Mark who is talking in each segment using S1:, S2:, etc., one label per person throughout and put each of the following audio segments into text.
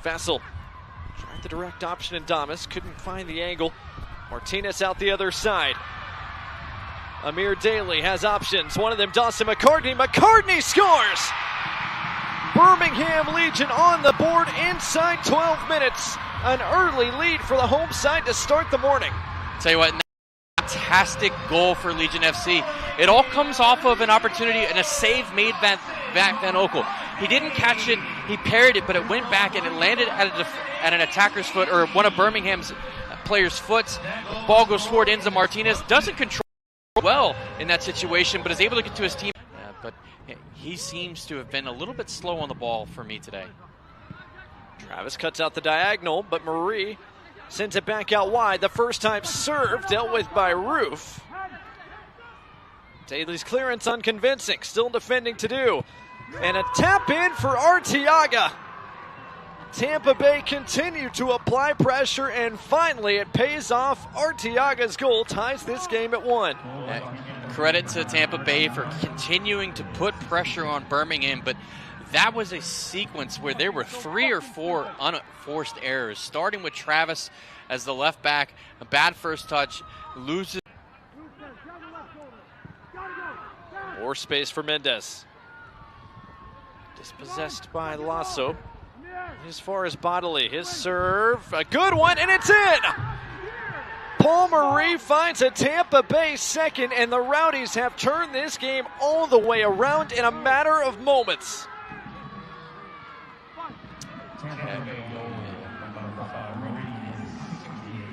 S1: Vessel tried the direct option in Damas, couldn't find the angle. Martinez out the other side. Amir Daly has options. One of them, Dawson McCartney. McCartney scores! Birmingham Legion on the board inside 12 minutes. An early lead for the home side to start the morning.
S2: Tell you what, fantastic goal for Legion FC. It all comes off of an opportunity and a save made back Van Okel. He didn't catch it, he parried it, but it went back and it landed at an attacker's foot, or one of Birmingham's players' foot. The ball goes forward, ends on Martinez. Doesn't control well in that situation, but is able to get to his team. But he seems to have been a little bit slow on the ball for me today.
S1: Travis cuts out the diagonal, but Marie sends it back out wide. The first time serve dealt with by Roof. Daly's clearance unconvincing, still defending to do. And a tap in for Arteaga. Tampa Bay continued to apply pressure, and finally it pays off. Arteaga's goal ties this game at 1.
S2: Credit to Tampa Bay for continuing to put pressure on Birmingham, but that was a sequence where there were 3 or 4 unforced errors, starting with Travis as the left back. A bad first touch, loses.
S1: More space for Mendez. Dispossessed by Lasso. As far as Bodley, his serve, a good one, and it's in! Paul Marie finds a Tampa Bay second, and the Rowdies have turned this game all the way around in a matter of moments.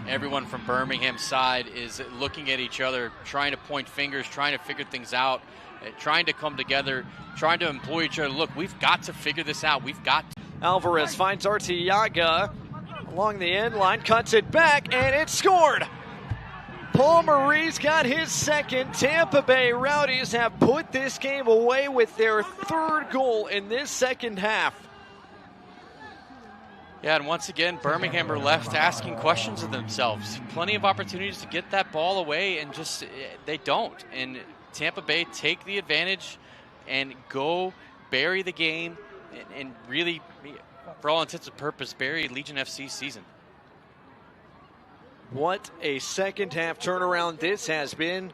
S2: Everyone from Birmingham's side is looking at each other, trying to point fingers, trying to figure things out, trying to come together, trying to employ each other. Look, we've got to figure this out. We've got to.
S1: Álvarez finds Arteaga along the end line, cuts it back, and it's scored. Paul Marie's got his second. Tampa Bay Rowdies have put this game away with their 3rd goal in this second half.
S2: Yeah, and once again, Birmingham are left asking questions of themselves. Plenty of opportunities to get that ball away, and just they don't. And Tampa Bay take the advantage and go bury the game and really, for all intents and purposes, bury Legion FC's season.
S1: What a second half turnaround this has been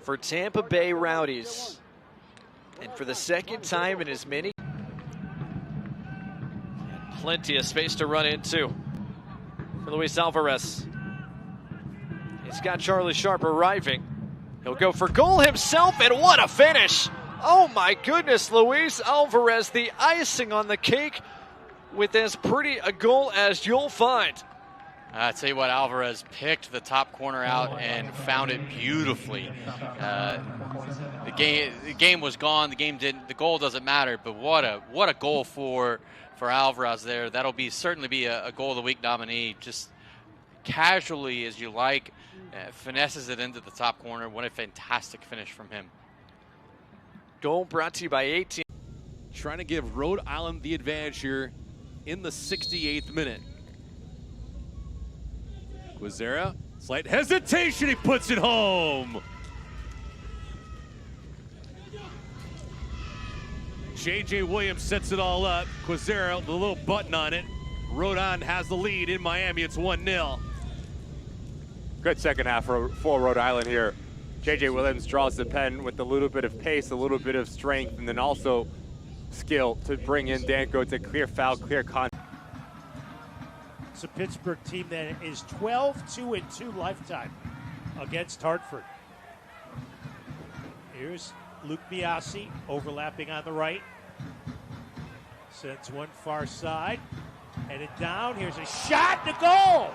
S1: for Tampa Bay Rowdies. And for the second time in as many. Plenty of space to run into for Luis Álvarez. He's got Charlie Sharp arriving. He'll go for goal himself, and what a finish! Oh my goodness, Luis Álvarez, the icing on the cake with as pretty a goal as you'll find.
S2: I tell you what, Álvarez picked the top corner out and found it beautifully. The game was gone. The game didn't. The goal doesn't matter. But what a goal for Álvarez there. That'll certainly be a goal of the week nominee. Just casually as you like, finesses it into the top corner. What a fantastic finish from him.
S1: Goal brought to you by 18.
S3: Trying to give Rhode Island the advantage here in the 68th minute. Kwizera, slight hesitation, he puts it home. J.J. Williams sets it all up. Kwizera, the little button on it. Rhode Island has the lead in Miami. It's 1-0.
S4: Good second half for Rhode Island here. J.J. Williams draws the pen with a little bit of pace, a little bit of strength, and then also skill to bring in Danko to clear foul, clear contact.
S5: It's a Pittsburgh team that is 12-2-2 lifetime against Hartford. Here's Luke Biasi overlapping on the right. Sends one far side. Headed down. Here's a shot to goal.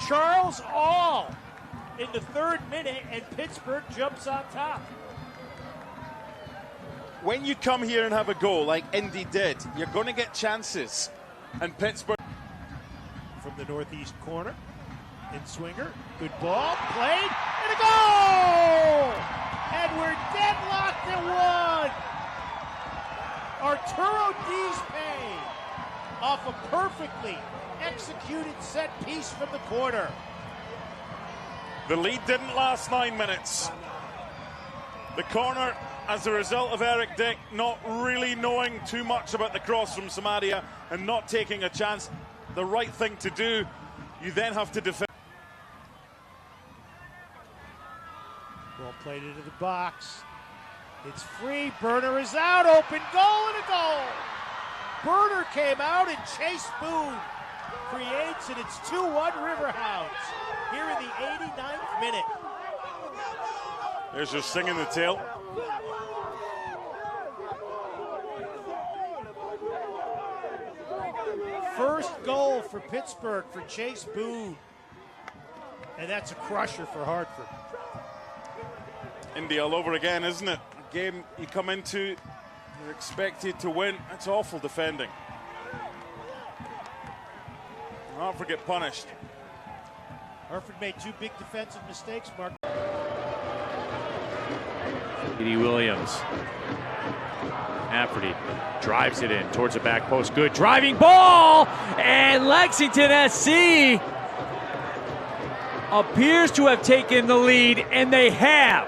S5: Charles Ahl in the 3rd minute, and Pittsburgh jumps on top.
S6: When you come here and have a goal like Indy did, you're going to get chances. And Pittsburgh.
S5: From the northeast corner, in swinger, good ball, played, and a goal! And we're deadlocked at 1. Arturo Diz Pe off a perfectly executed set piece from the corner.
S6: The lead didn't last 9 minutes. The corner as a result of Eric Dick not really knowing too much about the cross from Samaria and not taking a chance. The right thing to do. You then have to defend.
S5: Ball played into the box. It's free. Burner is out. Open goal and a goal. Burner came out and Chase Boone creates, and it's 2-1 Riverhounds here in the 89th minute.
S6: There's your sting in the tail.
S5: First goal for Pittsburgh for Chase Boone. And that's a crusher for Hartford.
S6: Indy all over again, isn't it? A game you come into, you're expected to win. That's awful defending. Hartford get punished.
S5: Hartford made two big defensive mistakes, Mark.
S7: Edie Williams. Afferty drives it in towards the back post. Good driving ball, and Lexington SC appears to have taken the lead, and they have.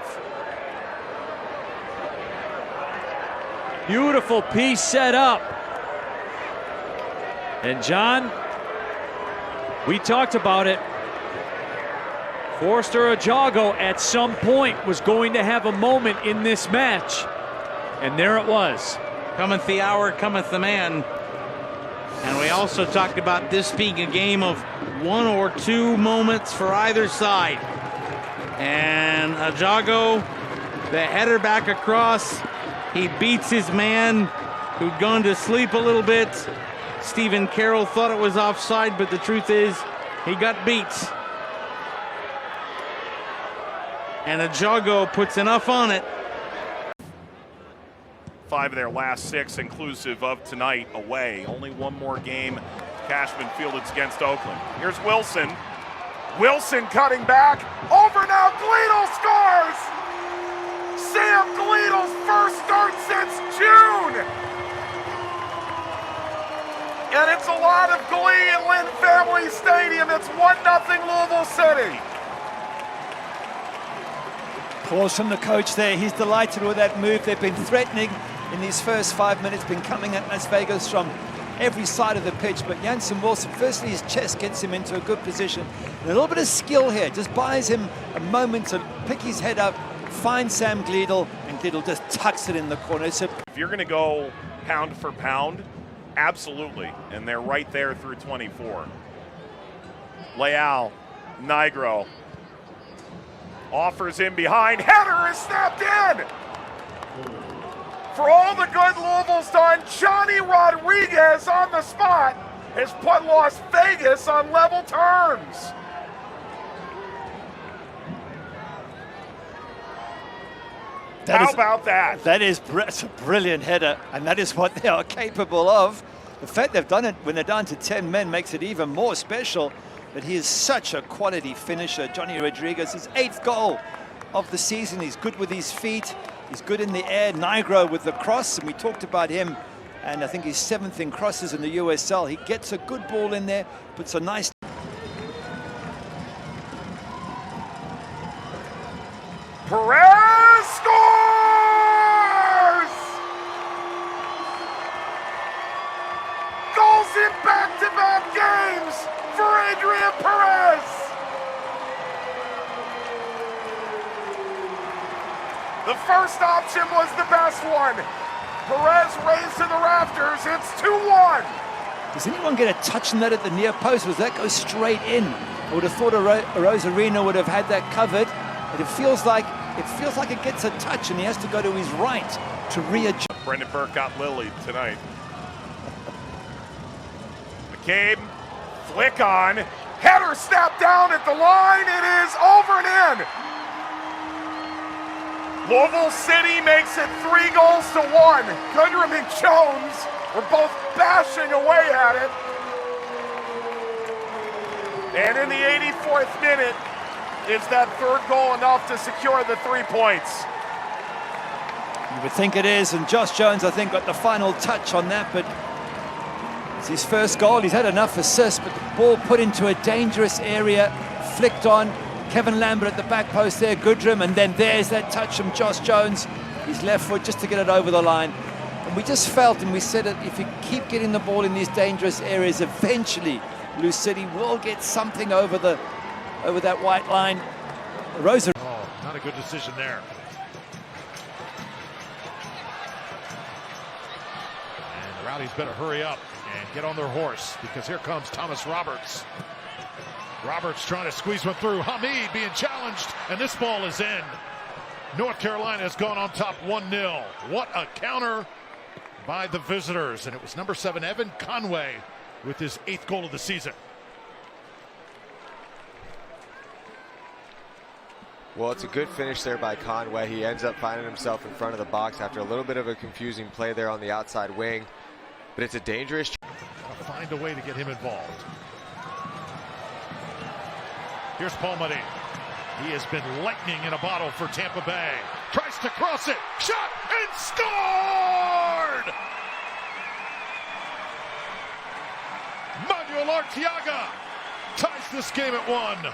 S7: Beautiful piece set up. And John, we talked about it. Forster Ajago at some point was going to have a moment in this match. And there it was.
S8: Cometh the hour, cometh the man. And we also talked about this being a game of one or two moments for either side. And Ajago, the header back across. He beats his man who'd gone to sleep a little bit. Stephen Carroll thought it was offside, but the truth is he got beat. And Ajago puts enough on it.
S9: 5 of their last 6, inclusive of tonight, away. Only one more game Cashman fielded against Oakland. Here's Wilson. Wilson cutting back. Over now, Gleadle scores! Sam Gleadle's first start since June! And it's a lot of glee at Lynn Family Stadium. It's 1-0 Louisville City.
S10: Calls from the coach there. He's delighted with that move. They've been threatening in these first 5 minutes, been coming at Las Vegas from every side of the pitch. But Jansen Wilson, firstly, his chest gets him into a good position. And a little bit of skill here just buys him a moment to pick his head up, find Sam Gleadle, and Gleadle just tucks it in the corner. So
S9: if you're going to go pound for pound, absolutely. And they're right there through 24. Leal, Nigro. Offers in behind. Header is snapped in! For all the good Louisville's done, Johnny Rodriguez on the spot has put Las Vegas on level terms. How about that?
S10: That's a brilliant header, and that is what they are capable of. The fact they've done it when they're down to 10 men makes it even more special. But he is such a quality finisher. Johnny Rodriguez, his 8th goal of the season. He's good with his feet. He's good in the air. Nigro with the cross, and we talked about him. And I think he's 7th in crosses in the USL. He gets a good ball in there, puts a nice...
S9: Perez scores! Goals in back-to-back games for Adrián Perez. The first option was the best one. Perez raised to the rafters. It's 2-1.
S10: Does anyone get a touch on that at the near post? Does that go straight in? I would have thought Rosarino would have had that covered, but it feels like it gets a touch, and he has to go to his right to readjust.
S9: Brendan Burke got Lily tonight. McCabe, flick on, header snapped down at the line. It is over and in. Louisville City makes it 3-1. Goodrum and Jones were both bashing away at it. And in the 84th minute, is that 3rd goal enough to secure the 3 points?
S10: You would think it is, and Josh Jones, I think, got the final touch on that, but it's his first goal. He's had enough assists, but the ball put into a dangerous area, flicked on. Kevin Lambert at the back post there, Goodrum, and then there's that touch from Josh Jones. his left foot just to get it over the line. And we just felt, and we said that if you keep getting the ball in these dangerous areas, eventually Blue City will get something over that white line. Rosa.
S5: Oh, not a good decision there. And the Rowdies better hurry up and get on their horse, because here comes Thomas Roberts. Roberts trying to squeeze one through. Hamid being challenged, and this ball is in. North Carolina has gone on top 1-0. What a counter by the visitors. And it was number 7, Evan Conway, with his 8th goal of the season.
S11: Well, it's a good finish there by Conway. He ends up finding himself in front of the box after a little bit of a confusing play there on the outside wing. But it's a dangerous...
S5: Gotta find a way to get him involved. Here's Palmady. He has been lightning in a bottle for Tampa Bay. Tries to cross it. Shot and scored! Manuel Arteaga ties this game at 1.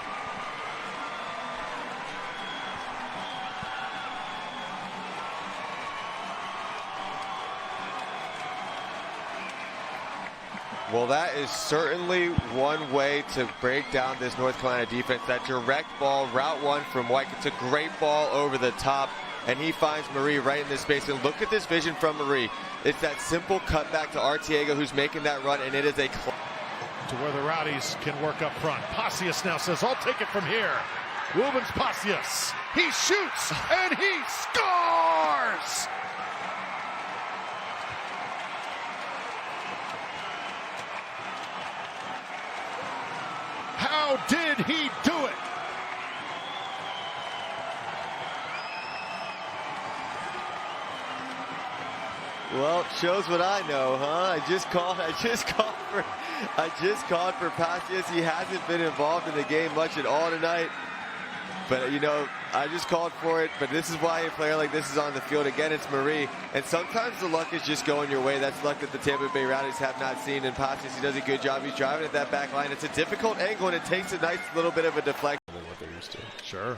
S11: Well, that is certainly one way to break down this North Carolina defense. That direct ball, route 1 from White. It's a great ball over the top, and he finds Marie right in this space. And look at this vision from Marie. It's that simple cutback to Arteaga, who's making that run, and it is a...
S5: To where the Rowdies can work up front. Pacius now says, I'll take it from here. Woobens Pacius. He shoots, and he scores! How did he do it?
S11: Well, shows what I know, huh? I just called for Pacius. He hasn't been involved in the game much at all tonight. But, you know, I just called for it. But this is why a player like this is on the field. Again, it's Marie. And sometimes the luck is just going your way. That's luck that the Tampa Bay Rowdies have not seen. And Pacius, he does a good job. He's driving at that back line. It's a difficult angle, and it takes a nice little bit of a deflection. What they're used to.
S5: Sure.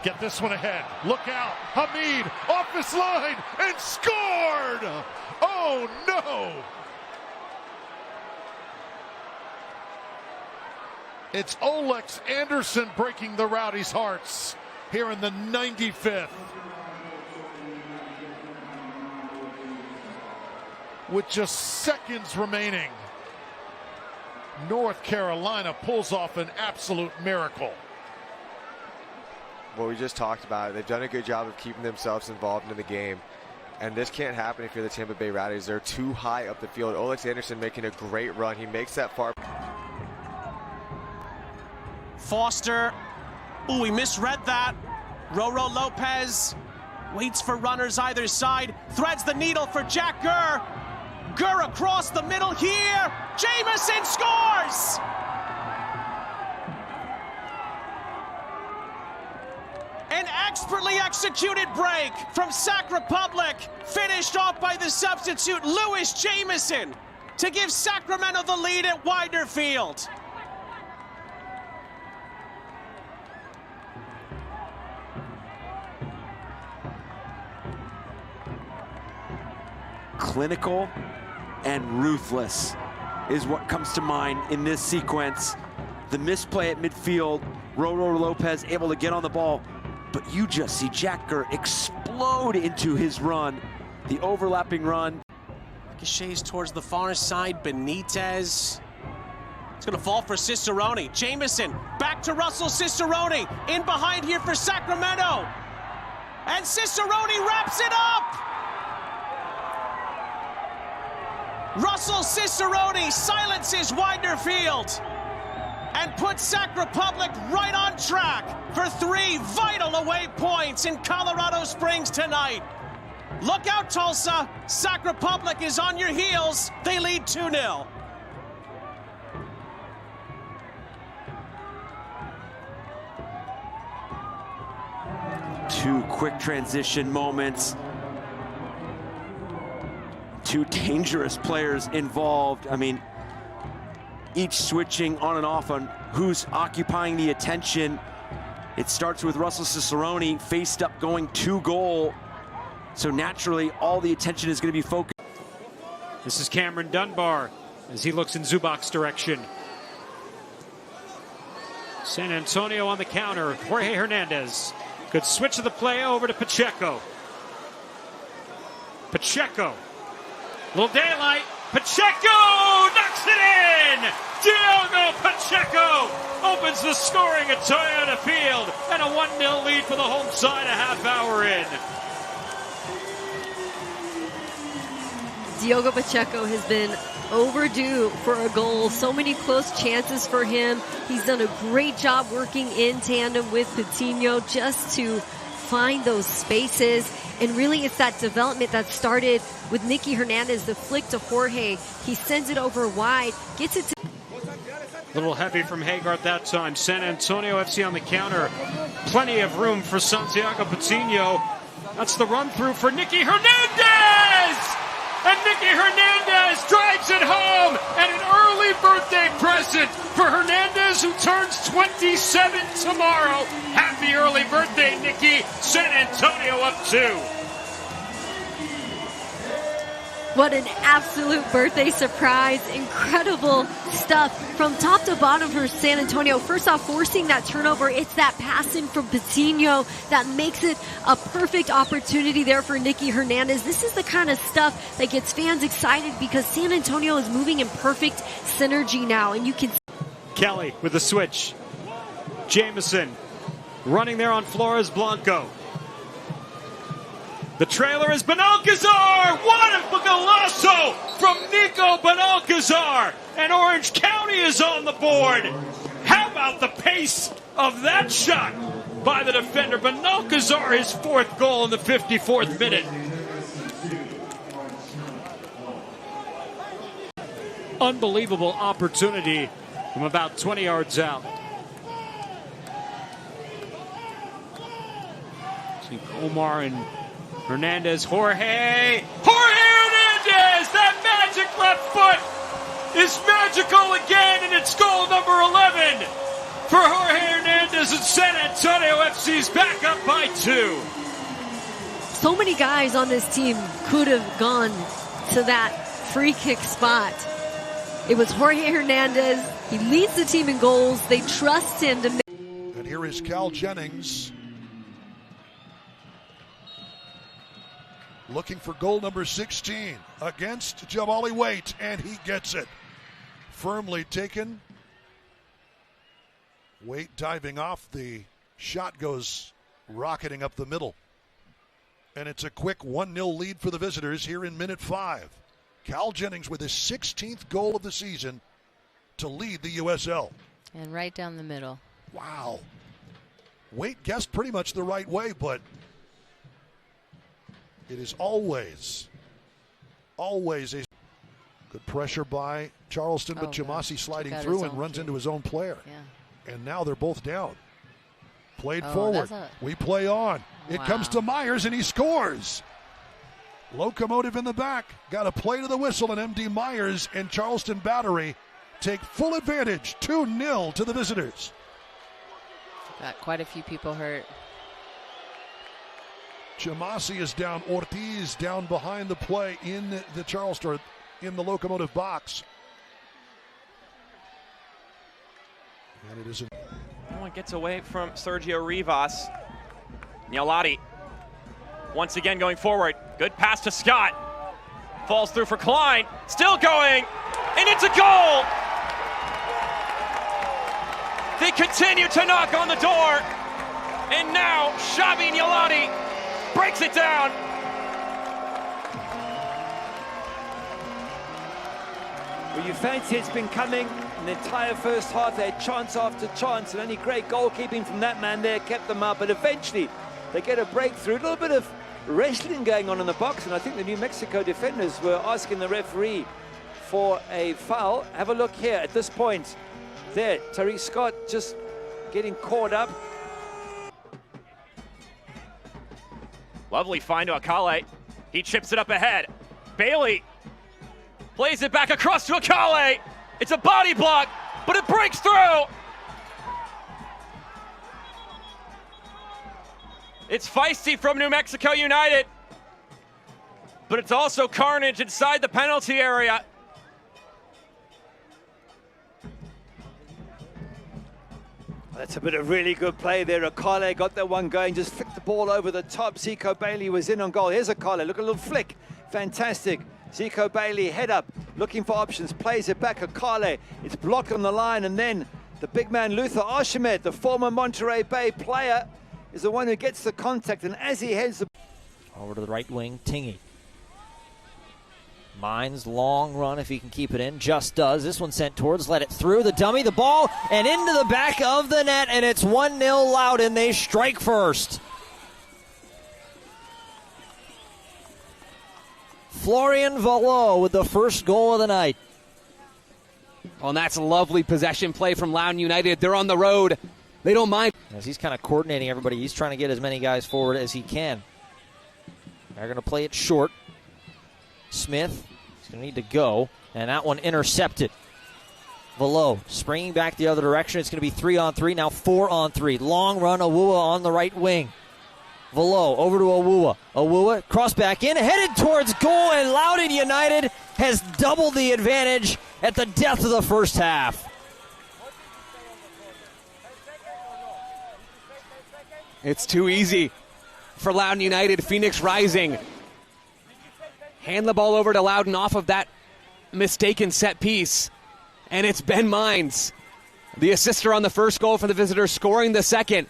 S5: Get this one ahead. Look out. Hamid off his line and scored. Oh, no. It's Oalex Anderson breaking the Rowdies' hearts here in the 95th. With just seconds remaining, North Carolina pulls off an absolute miracle.
S11: Well, we just talked about it. They've done a good job of keeping themselves involved in the game. And this can't happen if you're the Tampa Bay Rowdies. They're too high up the field. Oalex Anderson making a great run. He makes that far.
S12: Forster. Ooh, he misread that. Roro Lopez waits for runners either side. Threads the needle for Jack Gurr. Gurr across the middle here. Jamieson scores! An expertly executed break from Sac Republic, finished off by the substitute Lewis Jamieson to give Sacramento the lead at Widener Field.
S13: Clinical and ruthless is what comes to mind in this sequence. The misplay at midfield, Roro Lopez able to get on the ball, but you just see Jack Gurr explode into his run, the overlapping run.
S12: Ricochets towards the far side, Benitez. It's gonna fall for Cicerone. Jamieson, back to Russell Cicerone, in behind here for Sacramento. And Cicerone wraps it up! Russell Cicerone silences Widener Field and puts Sac Republic right on track for 3 vital away points in Colorado Springs tonight. Look out, Tulsa. Sac Republic is on your heels. They lead 2-0.
S13: Two quick transition moments. Two dangerous players involved. I mean, each switching on and off on who's occupying the attention It starts with Russell Cicerone faced up going to goal. So naturally, all the attention is going to be focused.
S7: This is Cameron Dunbar as he looks in Zubac's direction. San Antonio on the counter. Jorge Hernandez. Good switch of the play over to Pacheco. Pacheco. Little daylight. Pacheco knocks it in! Diogo Pacheco opens the scoring at Toyota Field and a 1-0 lead for the home side a half hour in.
S14: Diogo Pacheco has been overdue for a goal. So many close chances for him. He's done a great job working in tandem with Coutinho just to find those spaces. And really, it's that development that started with Nicky Hernandez, the flick to Jorge. He sends it over wide, gets it to...
S7: A little heavy from Haggard that time. San Antonio FC on the counter. Plenty of room for Santiago Coutinho. That's the run through for Nicky Hernandez! And Nicky Hernandez drives it home, and an early birthday present for Hernandez, who turns 27 tomorrow. Happy early birthday, Nicky. San Antonio up 2.
S14: What an absolute birthday surprise. Incredible stuff from top to bottom for San Antonio. First off, forcing that turnover. It's that passing from Coutinho that makes it a perfect opportunity there for Nicky Hernandez. This is the kind of stuff that gets fans excited because San Antonio is moving in perfect synergy now. And you can...
S7: Kelly with the switch. Jamieson running there on Flores Blanco. The trailer is Benalcazar! What a golazo from Nico Benalcazar! And Orange County is on the board. How about the pace of that shot by the defender? Benalcazar, his 4th goal in the 54th minute. Unbelievable opportunity from about 20 yards out. See Omar and Hernandez, Jorge Hernandez! That magic left foot is magical again, and it's goal number 11 for Jorge Hernandez, and San Antonio FC's back up by 2.
S14: So many guys on this team could have gone to that free kick spot. It was Jorge Hernandez. He leads the team in goals. They trust him to make.
S15: And here is Cal Jennings, looking for goal number 16 against Jamali Waite, and he gets it. Firmly taken. Waite diving off. The shot goes rocketing up the middle. And it's a quick 1-0 lead for the visitors here in minute 5. Cal Jennings with his 16th goal of the season to lead the USL.
S16: And right down the middle.
S15: Wow. Waite guessed pretty much the right way, but it is always a good pressure by Charleston, but Jamasi sliding through and runs into his own player.
S16: Yeah.
S15: And now they're both down. Played forward. We play on. It comes to Myers, and he scores. Locomotive in the back. Got a play to the whistle, and MD Myers and Charleston Battery take full advantage. 2-0 to the visitors.
S16: Got quite a few people hurt.
S15: Jamasi is down. Ortiz down behind the play in the Charleston, in the Locomotive box. And it is
S17: no one gets away from Sergio Rivas. Nialati once again going forward. Good pass to Scott. Falls through for Klein. Still going. And it's a goal. They continue to knock on the door. And now Xabi Nialati breaks it down.
S10: Well, you fancy it's been coming in the entire first half. They had chance after chance, and only great goalkeeping from that man there kept them up. But eventually, they get a breakthrough. A little bit of wrestling going on in the box, and I think the New Mexico defenders were asking the referee for a foul. Have a look here at this point. There, Tariq Scott just getting caught up.
S17: Lovely find to Akale. He chips it up ahead. Bailey plays it back across to Akale. It's a body block, but it breaks through. It's feisty from New Mexico United, but it's also carnage inside the penalty area.
S10: That's a bit of really good play there. Akale got that one going, just flicked the ball over the top. Zico Bailey was in on goal. Here's Akale, look, a little flick. Fantastic. Zico Bailey, head up, looking for options, plays it back. Akale, it's blocked on the line, and then the big man Luther Archimed, the former Monterey Bay player, is the one who gets the contact, and as he heads
S1: over to the right wing, Tingy. Mines, long run if he can keep it in, just does. This one sent towards, let it through, the dummy, the ball, and into the back of the net, and it's 1-0 Loudoun. They strike first. Florian Vallot with the first goal of the night.
S18: Well, and that's a lovely possession play from Loudoun United. They're on the road. They don't mind.
S1: As he's kind of coordinating everybody, he's trying to get as many guys forward as he can. They're going to play it short. Smith is going to need to go, and that one intercepted. Vallot springing back the other direction. It's going to be 3-on-3, now 4-on-3. Long run, Awuah on the right wing. Vallot over to Awuah. Awuah cross back in, headed towards goal, and Loudoun United has doubled the advantage at the death of the first half.
S18: It's too easy for Loudoun United. Phoenix Rising hand the ball over to Loudoun off of that mistaken set piece, and it's Ben Mines, the assister on the first goal for the visitors, scoring the second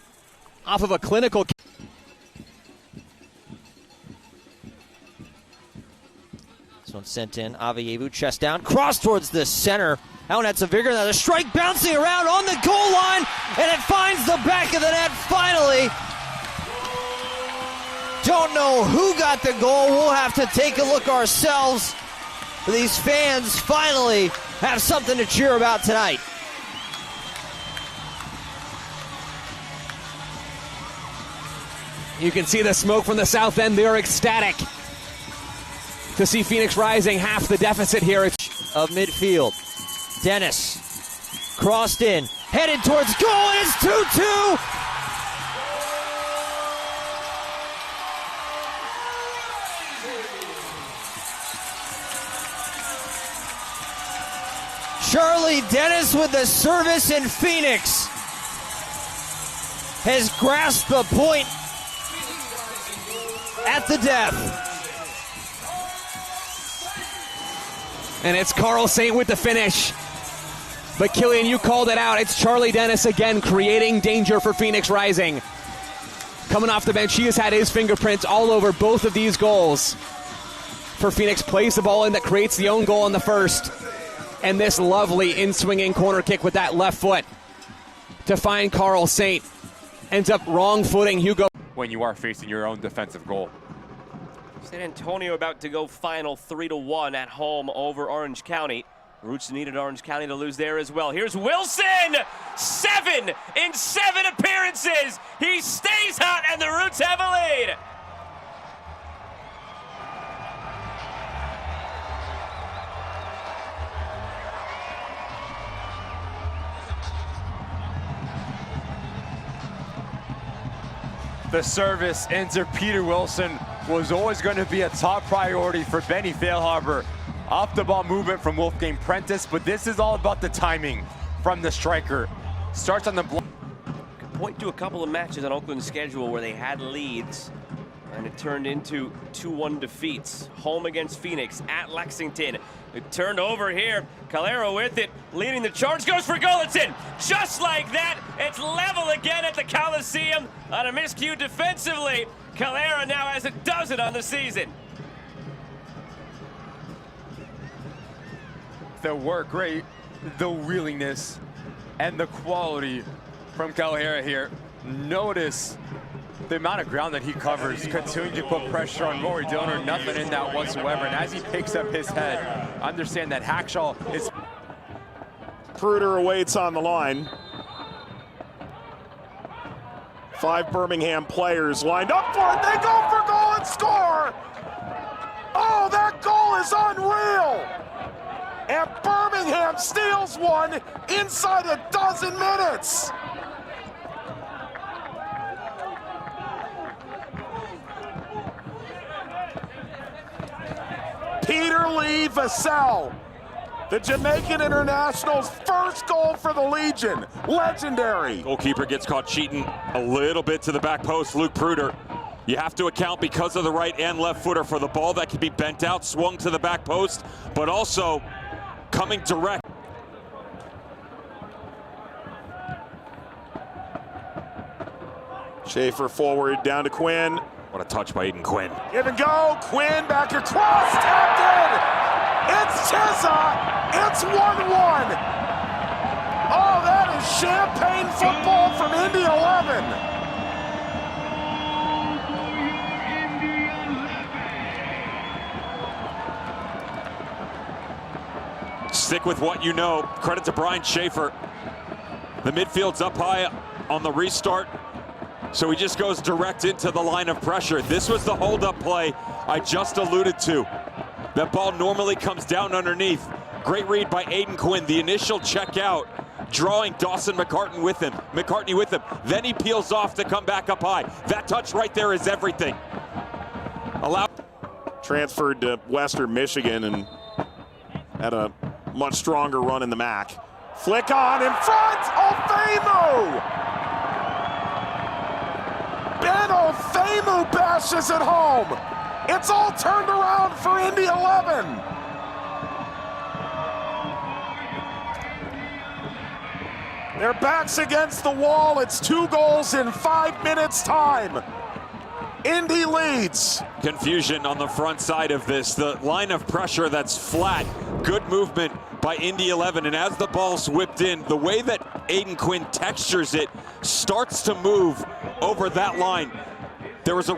S18: off of a clinical.
S1: This one sent in. Avievu, chest down, cross towards the center. Out at Savigger, now the strike bouncing around on the goal line, and it finds the back of the net finally. Don't know who got the goal. We'll have to take a look ourselves. These fans finally have something to cheer about tonight.
S18: You can see the smoke from the south end. They're ecstatic to see Phoenix Rising half the deficit here.
S1: Of midfield. Dennis crossed in, headed towards goal, and it's 2-2. Charlie Dennis with the service, and Phoenix has grasped the point at the death.
S18: And it's Carl Saint with the finish. But Killian, you called it out. It's Charlie Dennis again creating danger for Phoenix Rising. Coming off the bench, he has had his fingerprints all over both of these goals. For Phoenix, plays the ball in that creates the own goal on the first. And this lovely in-swinging corner kick with that left foot to find Carl Saint. Ends up wrong-footing Hugo.
S4: When you are facing your own defensive goal.
S17: San Antonio about to go final 3-1 at home over Orange County. Roots needed Orange County to lose there as well. Here's Wilson! 7 in 7 appearances! He stays hot, and the Roots have a lead!
S4: The service into Peter Wilson was always going to be a top priority for Benny Failhaber. Off the ball movement from Wolfgang Prentice, but this is all about the timing from the striker. Starts on the block.
S17: Point to a couple of matches on Oakland's schedule where they had leads and it turned into 2-1 defeats. Home against Phoenix, at Lexington. It turned over here. Calero with it, leading the charge, goes for goal. It's in. Just like that, it's level again at the Coliseum on a miscue defensively. Calero now has a dozen on the season.
S4: The work rate, the willingness, and the quality from Calera here. Notice the amount of ground that he covers, continuing to put pressure on Rory Donor, nothing in that whatsoever. And as he picks up his head, understand that Hackshaw is...
S19: Kruder awaits on the line. 5 Birmingham players lined up for it. They go for goal and score! Oh, that goal is unreal! And Birmingham steals one inside a dozen minutes. Shirley Vassell, the Jamaican international's first goal for the Legion. Legendary.
S20: Goalkeeper gets caught cheating a little bit to the back post. Luke Pruder. You have to account because of the right and left footer for the ball that can be bent out, swung to the back post, but also coming direct.
S19: Schaefer forward, down to Quinn.
S20: What a touch by Aiden Quinn.
S19: Give and go, Quinn back across, tapped in. It's Chizza, it's 1-1. Oh, that is champagne football from Indy 11.
S20: Stick with what you know. Credit to Brian Schaefer. The midfield's up high on the restart, so he just goes direct into the line of pressure. This was the hold-up play I just alluded to. That ball normally comes down underneath. Great read by Aiden Quinn. The initial check out, drawing Dawson McCartney with him. Then he peels off to come back up high. That touch right there is everything.
S19: Transferred to Western Michigan and had a much stronger run in the MAC. Flick on in front, Ofeimu! Ben Ofeimu bashes it home. It's all turned around for Indy 11. Their backs against the wall. It's 2 goals in 5 minutes time. Indy leads.
S20: Confusion on the front side of this. The line of pressure that's flat. Good movement by Indy 11. And as the ball's whipped in, the way that Aiden Quinn textures it starts to move over that line. There was a